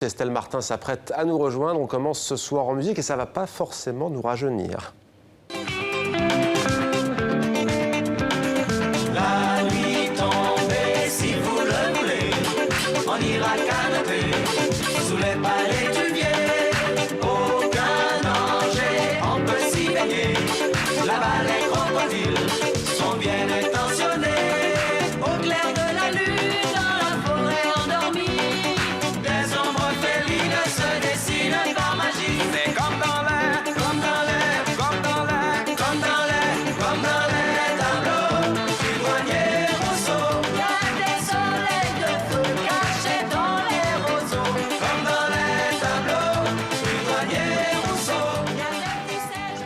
Estelle Martin s'apprête à nous rejoindre. On commence ce soir en musique et ça ne va pas forcément nous rajeunir. La nuit tombée, si vous le voulez, on ira canapé sous les palétuviers. Aucun danger, on peut s'y baigner. Là-bas les crocodiles sont bien intentionnés. Au clair de la lune, dans la forêt endormie, des ombres félines se dessinent par magie. C'est comme dans l'air, comme dans l'air, comme dans l'air, comme dans l'air, comme dans les tableaux du douanier Rousseau. Y a des soleils de feu cachés dans les roseaux, comme dans les tableaux du douanier Rousseau. Y a des petits singes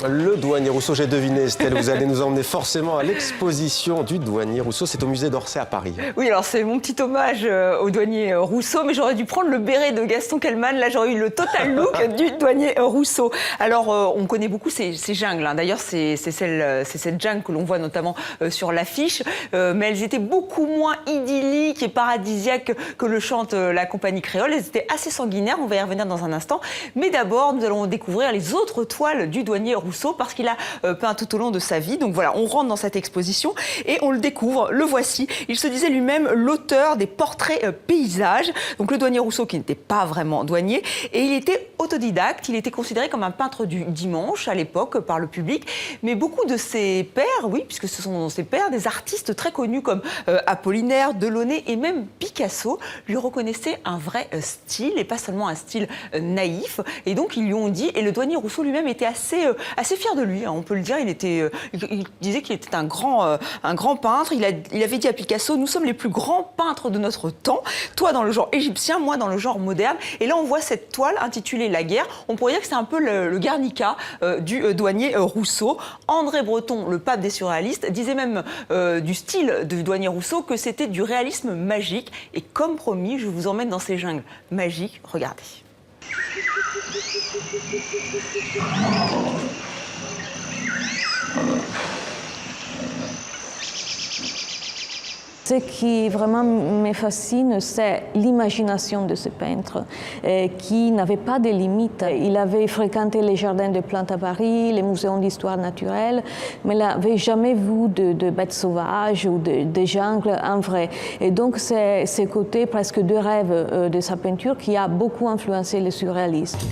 en... Le douanier Rousseau, j'ai deviné, Estelle, vous allez nous emmener forcément à l'exposition du douanier Rousseau. C'est au musée d'Orsay à Paris. Oui, alors c'est mon petit hommage au douanier Rousseau, mais j'aurais dû prendre le béret de Gaston Kellman. Là, j'aurais eu le total look du douanier Rousseau. Alors, on connaît beaucoup ces jungles. Hein. D'ailleurs, c'est cette jungle que l'on voit notamment sur l'affiche. Mais elles étaient beaucoup moins idylliques et paradisiaques que le chante la compagnie créole. Elles étaient assez sanguinaires, on va y revenir dans un instant. Mais d'abord, nous allons découvrir les autres toiles du douanier Rousseau parce qu'il a peint tout au long de sa vie. Donc voilà, on rentre dans cette exposition et on le découvre. Le voici. Il se disait lui-même l'auteur des portraits paysages. Donc le douanier Rousseau qui n'était pas vraiment douanier et il était autodidacte. Il était considéré comme un peintre du dimanche à l'époque par le public. Mais beaucoup de ses pairs, oui, puisque ce sont ses pairs, des artistes très connus comme Apollinaire, Delaunay et même Picasso lui reconnaissaient un vrai style et pas seulement un style naïf. Et donc ils lui ont dit, et le douanier Rousseau lui-même était assez fier de lui, hein, on peut le dire. Il disait qu'il était un grand peintre. Il avait dit à Picasso, nous sommes les plus grands peintres de notre temps, toi dans le genre égyptien, moi dans le genre moderne. Et là on voit cette toile intitulée La guerre. On pourrait dire que c'est un peu le Guernica du douanier Rousseau. André Breton, le pape des surréalistes, disait même du style du douanier Rousseau que c'était du réalisme magique. Et comme promis, je vous emmène dans ces jungles magiques. Regardez. Ce qui vraiment me fascine, c'est l'imagination de ce peintre qui n'avait pas de limites. Il avait fréquenté les jardins de plantes à Paris, les musées d'histoire naturelle, mais il n'avait jamais vu de bêtes sauvages ou de jungles en vrai. Et donc c'est ce côté presque de rêve de sa peinture qui a beaucoup influencé les surréalistes.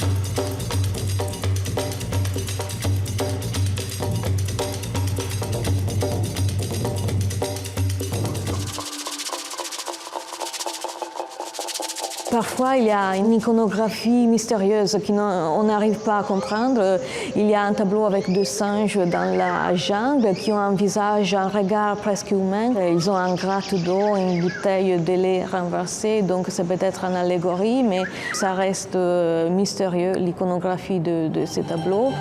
Parfois, il y a une iconographie mystérieuse qu'on n'arrive pas à comprendre. Il y a un tableau avec deux singes dans la jungle qui ont un visage, un regard presque humain. Ils ont un gratte d'eau, une bouteille de lait renversée, donc c'est peut-être une allégorie, mais ça reste mystérieux, l'iconographie de ces tableaux.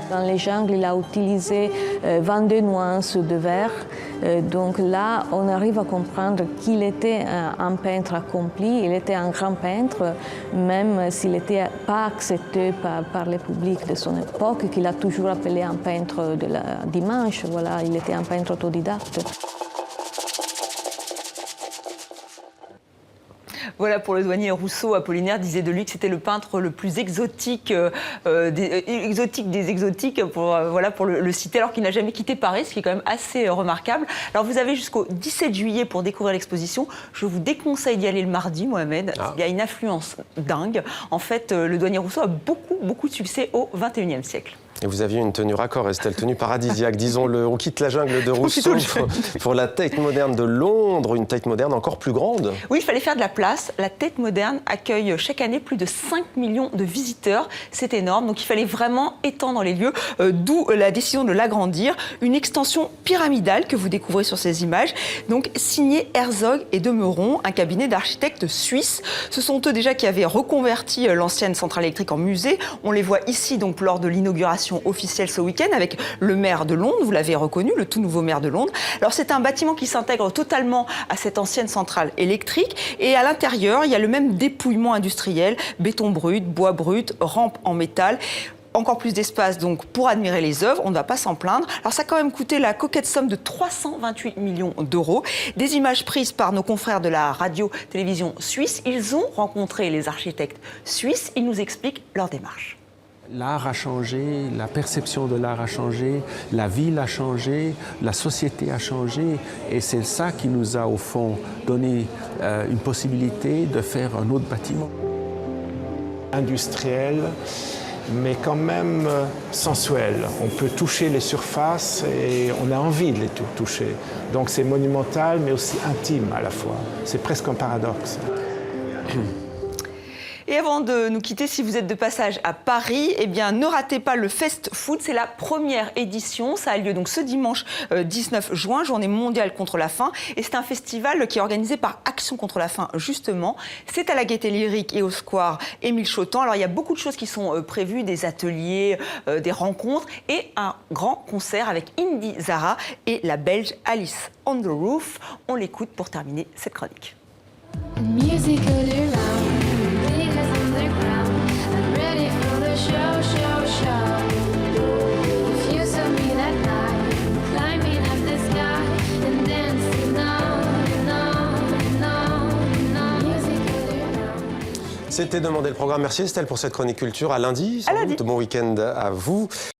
Dans les jungles, il a utilisé 22 nuances de vert. Donc là, on arrive à comprendre qu'il était un peintre accompli, il était un grand peintre, même s'il n'était pas accepté par le public de son époque, qu'il a toujours appelé un peintre de la dimanche. Voilà, il était un peintre autodidacte. Voilà pour le douanier Rousseau. Apollinaire disait de lui que c'était le peintre le plus exotique des exotiques, pour le citer, alors qu'il n'a jamais quitté Paris, ce qui est quand même assez remarquable. Alors vous avez jusqu'au 17 juillet pour découvrir l'exposition. Je vous déconseille d'y aller le mardi, Mohamed. Il y a une affluence dingue. En fait, le douanier Rousseau a beaucoup de succès au XXIe siècle. Et vous aviez une tenue raccord, Estelle, tenue paradisiaque, disons-le. On quitte la jungle de Rousseau pour la Tate moderne de Londres, une Tate moderne encore plus grande. Oui, il fallait faire de la place. La Tate moderne accueille chaque année plus de 5 millions de visiteurs. C'est énorme, donc il fallait vraiment étendre les lieux, d'où la décision de l'agrandir. Une extension pyramidale que vous découvrez sur ces images, donc signée Herzog et de Meuron, un cabinet d'architectes suisses. Ce sont eux déjà qui avaient reconverti l'ancienne centrale électrique en musée. On les voit ici donc lors de l'inauguration officielle ce week-end avec le maire de Londres, vous l'avez reconnu, le tout nouveau maire de Londres. Alors c'est un bâtiment qui s'intègre totalement à cette ancienne centrale électrique et à l'intérieur, il y a le même dépouillement industriel, béton brut, bois brut, rampe en métal. encore plus d'espace donc pour admirer les œuvres, on ne va pas s'en plaindre. Alors ça a quand même coûté la coquette somme de 328 millions d'euros. Des images prises par nos confrères de la radio-télévision suisse. Ils ont rencontré les architectes suisses. Ils nous expliquent leur démarche. L'art a changé, la perception de l'art a changé, la ville a changé, la société a changé et c'est ça qui nous a au fond donné une possibilité de faire un autre bâtiment. Industriel, mais quand même sensuel. On peut toucher les surfaces et on a envie de les toucher. Donc c'est monumental mais aussi intime à la fois. C'est presque un paradoxe. Et avant de nous quitter, si vous êtes de passage à Paris, eh bien, ne ratez pas le Fest Food. C'est la première édition. Ça a lieu donc ce dimanche 19 juin, journée mondiale contre la faim. Et c'est un festival qui est organisé par Action contre la faim, justement. C'est à la Gaîté Lyrique et au square Émile Chotan. Alors, il y a beaucoup de choses qui sont prévues, des ateliers, des rencontres et un grand concert avec Indy Zara et la Belge Alice on the Roof. On l'écoute pour terminer cette chronique. Music all around, because on the ground, I'm ready for the show, show, show. If you saw me that night, climbing up the sky and dancing on and on and on and on. Music all around. C'était Demander le programme. Merci Estelle pour cette chronique culture. À lundi. À lundi. Bon week-end à vous.